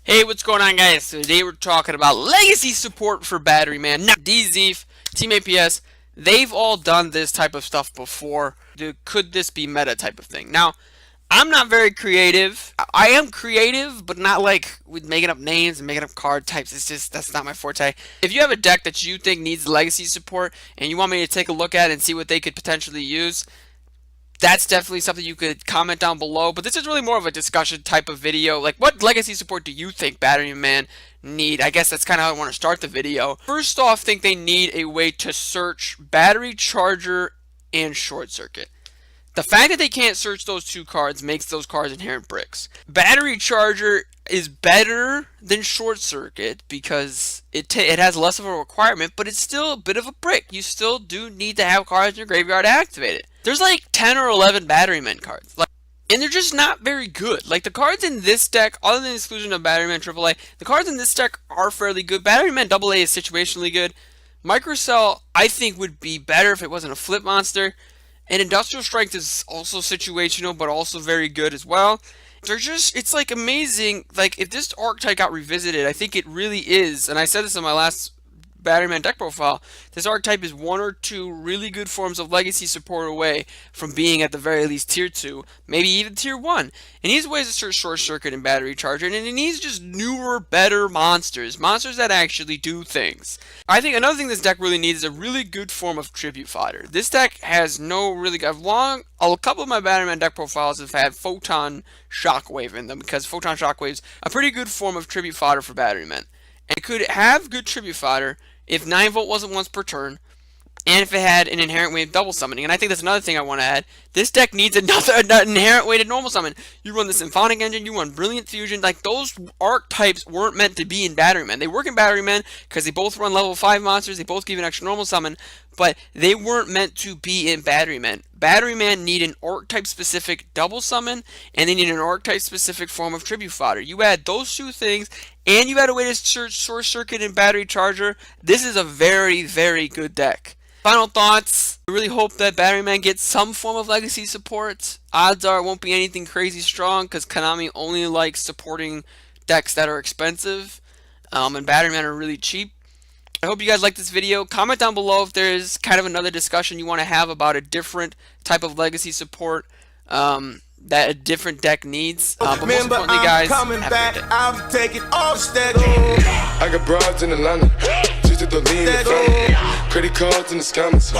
Hey, what's going on, guys? So today we're talking about legacy support for Batteryman. Now, DZeef, Team APS, they've all done this type of stuff before. Could this be meta type of thing? Now, I'm not very creative. I am creative, but not like with making up names and making up card types. It's just, that's not my forte. If you have a deck that you think needs legacy support and you want me to take a look at and see what they could potentially use, that's definitely something you could comment down below. But this is really more of a discussion type of video. Like, what legacy support do you think Batteryman need? I guess that's kind of how I want to start the video. First off, I think they need a way to search battery charger and short circuit. The fact that they can't search those two cards makes those cards inherent bricks. Battery charger is better than short circuit because it has less of a requirement, but it's still a bit of a brick. You still do need to have cards in your graveyard to activate it. There's like 10 or 11 Batteryman cards, and they're just not very good. Like, the cards in this deck, other than the exclusion of Batteryman AAA, the cards in this deck are fairly good. Batteryman AA is situationally good. Microcell, I think, would be better if it wasn't a flip monster. And Industrial Strength is also situational, but also very good as well. They're just, it's like amazing. Like, if this archetype got revisited, I think it really is, and I said this in my last Batteryman deck profile, this archetype is one or two really good forms of legacy support away from being at the very least tier 2, maybe even tier 1. And he needs ways to search short circuit and battery charger, and it needs just newer, better monsters that actually do things. I think another thing this deck really needs is a really good form of tribute fodder. This deck has no really good, a couple of my Batteryman deck profiles have had Photon Shockwave in them, because Photon Shockwave's a pretty good form of tribute fodder for Batteryman. And could have good tribute fodder if 9-volt wasn't once per turn, and if it had an inherent way of double summoning. And I think that's another thing I want to add. This deck needs another inherent way to normal summon. You run the Symphonic Engine, you run Brilliant Fusion. Like, those archetypes weren't meant to be in Batteryman. They work in Batteryman because they both run level 5 monsters, they both give an extra normal summon, but they weren't meant to be in Batteryman. Batteryman need an archetype-specific double summon, and they need an archetype-specific form of tribute fodder. You add those two things, and you add a way to search short circuit and battery charger. This is a very, very good deck. Final thoughts. I really hope that Batteryman gets some form of legacy support. Odds are it won't be anything crazy strong, because Konami only likes supporting decks that are expensive, and Batteryman are really cheap. I hope you guys like this video. Comment down below if there's kind of another discussion you want to have about a different type of legacy support that a different deck needs. But most importantly, guys, have a good day. I'm taking off steady. I got broads in Atlanta. Just to lean the phone. Credit cards in the scammers.